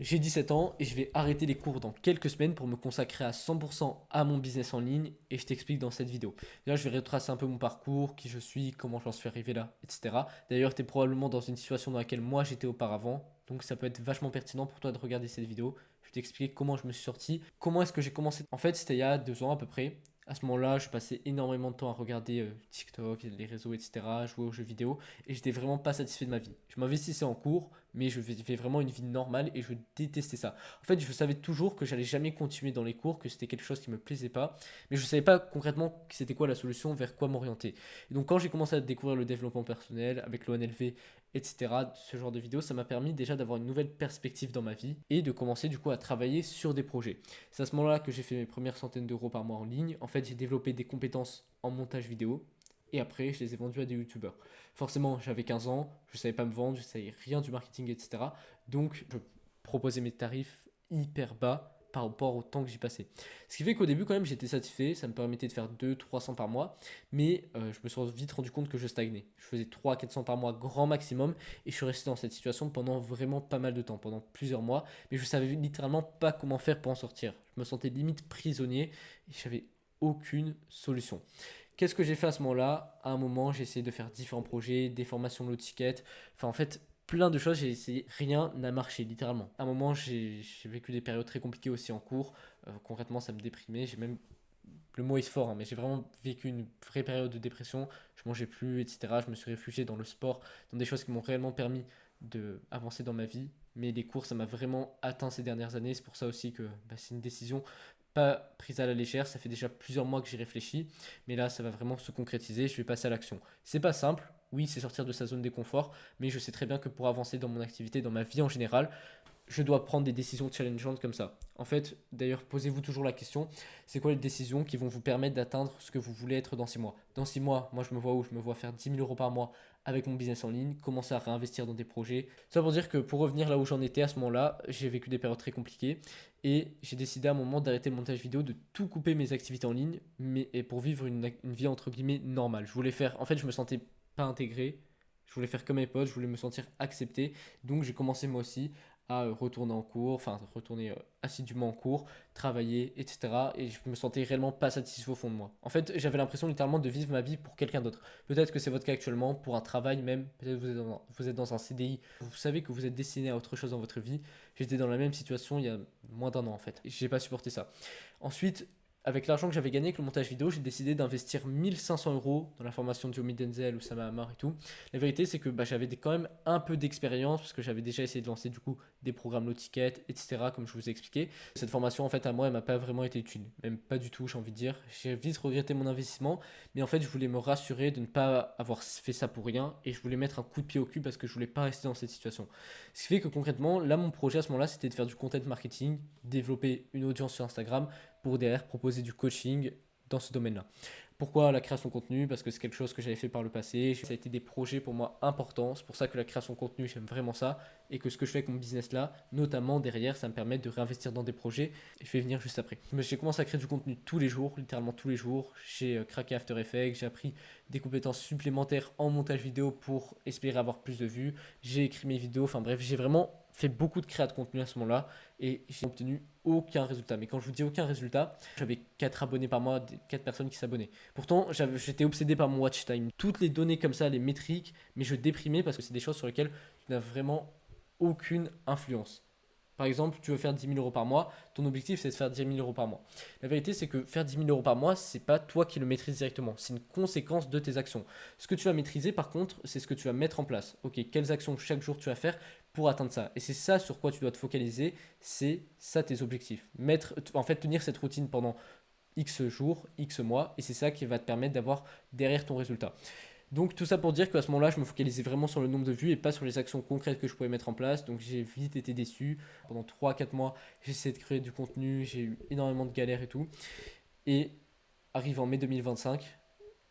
J'ai 17 ans et je vais arrêter les cours dans quelques semaines pour me consacrer à 100% à mon business en ligne et je t'explique dans cette vidéo. Là, je vais retracer un peu mon parcours, qui je suis, comment j'en suis arrivé là, etc. D'ailleurs, tu es probablement dans une situation dans laquelle moi j'étais auparavant, donc ça peut être vachement pertinent pour toi de regarder cette vidéo. Je vais t'expliquer comment je me suis sorti, comment est-ce que j'ai commencé. En fait, c'était il y a 2 ans à peu près. À ce moment-là, je passais énormément de temps à regarder TikTok, les réseaux, etc., jouer aux jeux vidéo et j'étais vraiment pas satisfait de ma vie. Je m'investissais en cours, mais je vivais vraiment une vie normale et je détestais ça. En fait, je savais toujours que j'allais jamais continuer dans les cours, que c'était quelque chose qui me plaisait pas, mais je savais pas concrètement c'était quoi la solution, vers quoi m'orienter. Et donc quand j'ai commencé à découvrir le développement personnel avec l'ONLV, etc., ce genre de vidéos, ça m'a permis déjà d'avoir une nouvelle perspective dans ma vie et de commencer du coup à travailler sur des projets. C'est à ce moment-là que j'ai fait mes premières centaines d'euros par mois en ligne. En fait, j'ai développé des compétences en montage vidéo et après, je les ai vendus à des youtubeurs. Forcément, j'avais 15 ans, je ne savais pas me vendre, je ne savais rien du marketing, etc. Donc, je proposais mes tarifs hyper bas par rapport au temps que j'y passais. Ce qui fait qu'au début, quand même, j'étais satisfait, ça me permettait de faire 200-300 par mois, mais je me suis vite rendu compte que je stagnais. Je faisais 300-400 par mois grand maximum, et je suis resté dans cette situation pendant vraiment pas mal de temps, pendant plusieurs mois, mais je savais littéralement pas comment faire pour en sortir. Je me sentais limite prisonnier, et je n'avais aucune solution. Qu'est-ce que j'ai fait à ce moment-là? À un moment, j'ai essayé de faire différents projets, des formations low ticket. Enfin, en fait, plein de choses, j'ai essayé. Rien n'a marché, littéralement. À un moment, j'ai vécu des périodes très compliquées aussi en cours. Concrètement, ça me déprimait. J'ai même. Le mot est fort, hein, mais j'ai vraiment vécu une vraie période de dépression. Je mangeais plus, etc. Je me suis réfugié dans le sport, dans des choses qui m'ont réellement permis d'avancer dans ma vie. Mais les cours, ça m'a vraiment atteint ces dernières années. C'est pour ça aussi que c'est une décision pas prise à la légère. Ça fait déjà plusieurs mois que j'y réfléchis, mais là, ça va vraiment se concrétiser. Je vais passer à l'action. C'est pas simple. Oui, c'est sortir de sa zone de confort, mais je sais très bien que pour avancer dans mon activité, dans ma vie en général, je dois prendre des décisions challengeantes comme ça. En fait, d'ailleurs, posez-vous toujours la question, c'est quoi les décisions qui vont vous permettre d'atteindre ce que vous voulez être dans 6 mois? Dans 6 mois, moi je me vois où? Je me vois faire 10 000 euros par mois avec mon business en ligne, commencer à réinvestir dans des projets. Ça pour dire que pour revenir là où j'en étais à ce moment-là, j'ai vécu des périodes très compliquées et j'ai décidé à un moment d'arrêter le montage vidéo, de tout couper mes activités en ligne, mais et pour vivre une vie entre guillemets normale. Je voulais faire, en fait, je me sentais pas intégré. Je voulais faire comme mes potes, je voulais me sentir accepté. Donc j'ai commencé moi aussi à retourner en cours, enfin retourner assidûment en cours, travailler, etc. Et je me sentais réellement pas satisfait au fond de moi. En fait, j'avais l'impression littéralement de vivre ma vie pour quelqu'un d'autre. Peut-être que c'est votre cas actuellement, pour un travail même, peut-être que vous êtes dans un CDI, vous savez que vous êtes destiné à autre chose dans votre vie. J'étais dans la même situation il y a moins d'un an en fait. J'ai pas supporté ça. Ensuite, avec l'argent que j'avais gagné avec le montage vidéo, j'ai décidé d'investir 1500 euros dans la formation de Yomi Denzel, Oussama Hamar et tout. La vérité, c'est que j'avais quand même un peu d'expérience parce que j'avais déjà essayé de lancer du coup des programmes low ticket, etc. comme je vous ai expliqué. Cette formation, en fait, à moi, elle m'a pas vraiment été utile. Même pas du tout, j'ai envie de dire. J'ai vite regretté mon investissement, mais en fait, je voulais me rassurer de ne pas avoir fait ça pour rien et je voulais mettre un coup de pied au cul parce que je voulais pas rester dans cette situation. Ce qui fait que concrètement, là, mon projet à ce moment-là, c'était de faire du content marketing, développer une audience sur Instagram pour derrière proposer du coaching dans ce domaine-là. Pourquoi la création de contenu? Parce que c'est quelque chose que j'avais fait par le passé. Ça a été des projets pour moi importants. C'est pour ça que la création de contenu, j'aime vraiment ça. Et que ce que je fais avec mon business là, notamment derrière, ça me permet de réinvestir dans des projets. Et je vais venir juste après. J'ai commencé à créer du contenu tous les jours, littéralement tous les jours. J'ai craqué After Effects, j'ai appris des compétences supplémentaires en montage vidéo pour espérer avoir plus de vues. J'ai écrit mes vidéos. Enfin bref, j'ai vraiment fait beaucoup de créa de contenu à ce moment-là et j'ai obtenu aucun résultat. Mais quand je vous dis aucun résultat, j'avais 4 abonnés par mois, 4 personnes qui s'abonnaient. Pourtant, j'étais obsédé par mon watch time. Toutes les données comme ça, les métriques, mais je déprimais parce que c'est des choses sur lesquelles tu n'as vraiment aucune influence. Par exemple, tu veux faire 10 000 euros par mois, ton objectif c'est de faire 10 000 euros par mois. La vérité c'est que faire 10 000 euros par mois, c'est pas toi qui le maîtrises directement, c'est une conséquence de tes actions. Ce que tu vas maîtriser par contre, c'est ce que tu vas mettre en place. Ok, quelles actions chaque jour tu vas faire pour atteindre ça. Et c'est ça sur quoi tu dois te focaliser, c'est ça tes objectifs. En fait, tenir cette routine pendant X jours, X mois, et c'est ça qui va te permettre d'avoir derrière ton résultat. Donc tout ça pour dire qu'à ce moment-là, je me focalisais vraiment sur le nombre de vues et pas sur les actions concrètes que je pouvais mettre en place. Donc j'ai vite été déçu. Pendant 3 4 mois, j'ai essayé de créer du contenu, j'ai eu énormément de galères et tout. Et arrive en mai 2025,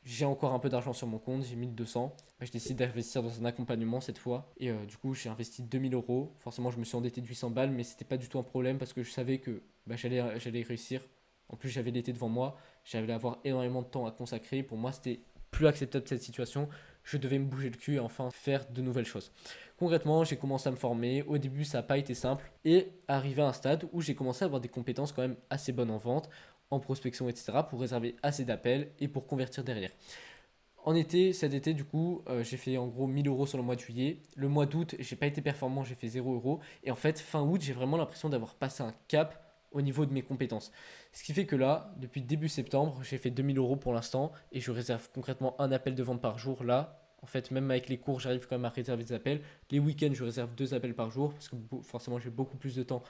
j'ai encore un peu d'argent sur mon compte, j'ai 1200. Je décide d'investir dans un accompagnement cette fois. Et du coup, j'ai investi 2000 euros. Forcément, je me suis endetté de 800 balles, mais c'était pas du tout un problème parce que je savais que j'allais réussir. En plus, j'avais l'été devant moi, j'allais avoir énormément de temps à consacrer. Pour moi, c'était plus acceptable cette situation. Je devais me bouger le cul et enfin faire de nouvelles choses. Concrètement, j'ai commencé à me former. Au début, ça n'a pas été simple. Et arrivé à un stade où j'ai commencé à avoir des compétences quand même assez bonnes en vente, en prospection, etc. pour réserver assez d'appels et pour convertir derrière. Cet été, du coup, j'ai fait en gros 1000 euros sur le mois de juillet. Le mois d'août, j'ai pas été performant, j'ai fait 0 euros. Et en fait, fin août, j'ai vraiment l'impression d'avoir passé un cap au niveau de mes compétences. Ce qui fait que là, depuis début septembre, j'ai fait 2000 euros pour l'instant et je réserve concrètement un appel de vente par jour là. En fait, même avec les cours, j'arrive quand même à réserver des appels. Les week-ends, je réserve 2 appels par jour parce que forcément, j'ai beaucoup plus de temps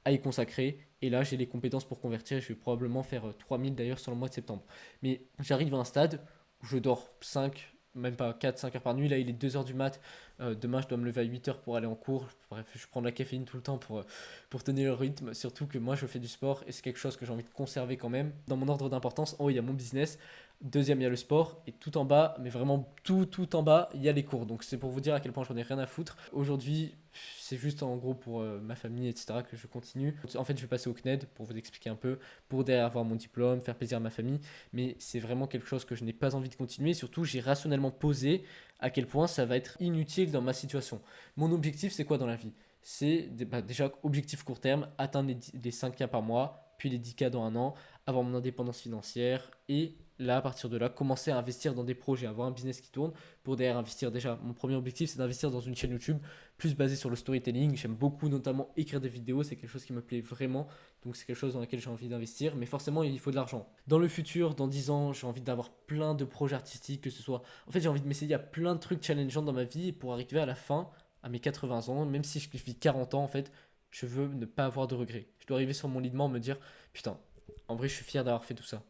à y consacrer. Et là, j'ai les compétences pour convertir. Je vais probablement faire 3000 d'ailleurs sur le mois de septembre. Mais j'arrive à un stade où je dors 5, même pas 4, 5 heures par nuit. Là, il est 2 heures du mat. Demain, je dois me lever à 8 heures pour aller en cours. Bref, je prends de la caféine tout le temps pour tenir le rythme. Surtout que moi, je fais du sport et c'est quelque chose que j'ai envie de conserver quand même. Dans mon ordre d'importance, en haut, il y a mon business. Deuxième, il y a le sport. Et tout en bas, mais vraiment tout en bas, il y a les cours. Donc, c'est pour vous dire à quel point j'en ai rien à foutre. Aujourd'hui, c'est juste en gros pour ma famille, etc. que je continue. En fait, je vais passer au CNED pour vous expliquer un peu, pour derrière avoir mon diplôme, faire plaisir à ma famille. Mais c'est vraiment quelque chose que je n'ai pas envie de continuer. Surtout, j'ai rationnellement posé à quel point ça va être inutile dans ma situation. Mon objectif, c'est quoi dans la vie? C'est déjà objectif court terme, atteindre les 5K par mois, puis les 10K dans un an, avoir mon indépendance financière et là, à partir de là, commencer à investir dans des projets, avoir un business qui tourne pour derrière investir. Déjà, mon premier objectif, c'est d'investir dans une chaîne YouTube plus basée sur le storytelling. J'aime beaucoup notamment écrire des vidéos, c'est quelque chose qui me plaît vraiment. Donc c'est quelque chose dans lequel j'ai envie d'investir. Mais forcément, il faut de l'argent. Dans le futur, dans 10 ans, j'ai envie d'avoir plein de projets artistiques, que ce soit... En fait, j'ai envie de m'essayer à plein de trucs challengeants dans ma vie pour arriver à la fin, à mes 80 ans, même si je vis 40 ans, en fait, je veux ne pas avoir de regrets. Je dois arriver sur mon lit de mort et me dire, putain, en vrai, je suis fier d'avoir fait tout ça.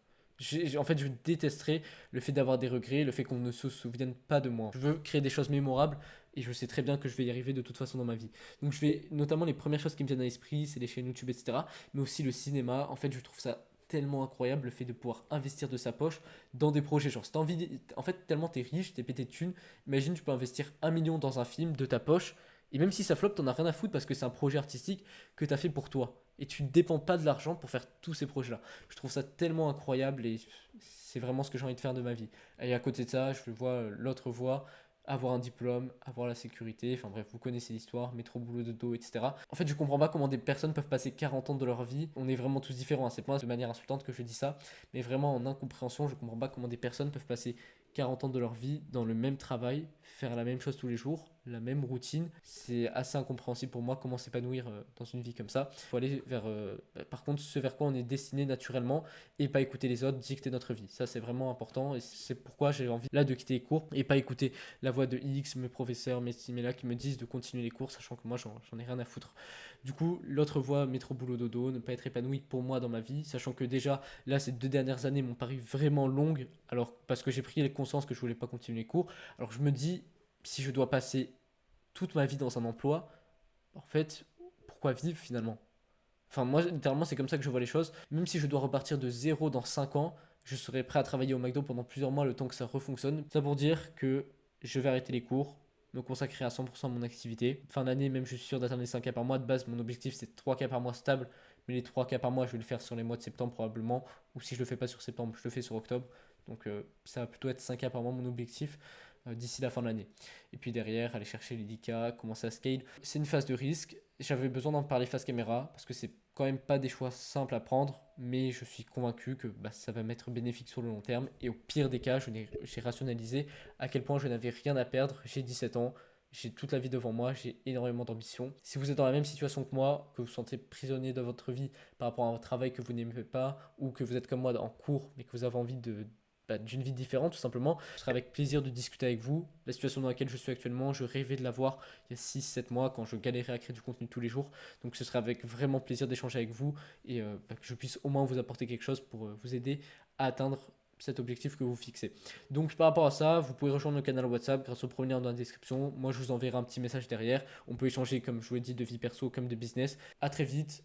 En fait, je détesterais le fait d'avoir des regrets, le fait qu'on ne se souvienne pas de moi. Je veux créer des choses mémorables et je sais très bien que je vais y arriver de toute façon dans ma vie. Donc, notamment les premières choses qui me viennent à l'esprit, c'est les chaînes YouTube, etc. Mais aussi le cinéma. En fait, je trouve ça tellement incroyable le fait de pouvoir investir de sa poche dans des projets. Genre, si t'as envie, en fait, tellement t'es riche, t'es pété de thunes, imagine, tu peux investir 1 million dans un film de ta poche. Et même si ça floppe, t'en as rien à foutre parce que c'est un projet artistique que t'as fait pour toi. Et tu ne dépends pas de l'argent pour faire tous ces projets-là. Je trouve ça tellement incroyable et c'est vraiment ce que j'ai envie de faire de ma vie. Et à côté de ça, je vois l'autre voie, avoir un diplôme, avoir la sécurité, enfin bref, vous connaissez l'histoire, métro, boulot, dodo, etc. En fait, je comprends pas comment des personnes peuvent passer 40 ans de leur vie. On est vraiment tous différents, hein. C'est pas de manière insultante que je dis ça, mais vraiment en incompréhension, je comprends pas comment des personnes peuvent passer 40 ans de leur vie dans le même travail, faire la même chose tous les jours, la même routine. C'est assez incompréhensible pour moi comment s'épanouir dans une vie comme ça. Il faut aller vers, par contre, ce vers quoi on est destiné naturellement et pas écouter les autres dicter notre vie. Ça, c'est vraiment important et c'est pourquoi j'ai envie là de quitter les cours et pas écouter la voix de X, mes professeurs, mes là qui me disent de continuer les cours, sachant que moi, j'en ai rien à foutre. Du coup, l'autre voie, métro, boulot, dodo, ne pas être épanoui pour moi dans ma vie, sachant que déjà, là, ces 2 dernières années m'ont paru vraiment longues, alors parce que j'ai pris conscience que je voulais pas continuer les cours. Alors je me dis, si je dois passer toute ma vie dans un emploi, en fait, pourquoi vivre finalement? Enfin, moi, littéralement, c'est comme ça que je vois les choses. Même si je dois repartir de zéro dans 5 ans, je serai prêt à travailler au McDo pendant plusieurs mois le temps que ça refonctionne. Ça pour dire que je vais arrêter les cours, me consacrer à 100% à mon activité. Fin d'année, même, je suis sûr d'atteindre les 5K par mois. De base, mon objectif, c'est 3K par mois stable. Mais les 3K par mois, je vais le faire sur les mois de septembre probablement. Ou si je le fais pas sur septembre, je le fais sur octobre. Donc ça va plutôt être 5K par mois mon objectif d'ici la fin de l'année. Et puis derrière, aller chercher les 10K, commencer à scale. C'est une phase de risque. J'avais besoin d'en parler face caméra parce que c'est quand même pas des choix simples à prendre, mais je suis convaincu que ça va m'être bénéfique sur le long terme. Et au pire des cas, j'ai rationalisé à quel point je n'avais rien à perdre. J'ai 17 ans, j'ai toute la vie devant moi, j'ai énormément d'ambition. Si vous êtes dans la même situation que moi, que vous vous sentez prisonnier de votre vie par rapport à un travail que vous n'aimez pas, ou que vous êtes comme moi en cours, mais que vous avez envie d'une vie différente tout simplement. Ce sera avec plaisir de discuter avec vous. La situation dans laquelle je suis actuellement, je rêvais de la voir il y a 6, 7 mois quand je galérais à créer du contenu tous les jours. Donc ce sera avec vraiment plaisir d'échanger avec vous et que je puisse au moins vous apporter quelque chose pour vous aider à atteindre cet objectif que vous fixez. Donc par rapport à ça, vous pouvez rejoindre le canal WhatsApp grâce au premier lien dans la description. Moi je vous enverrai un petit message derrière. On peut échanger comme je vous l'ai dit de vie perso comme de business. À très vite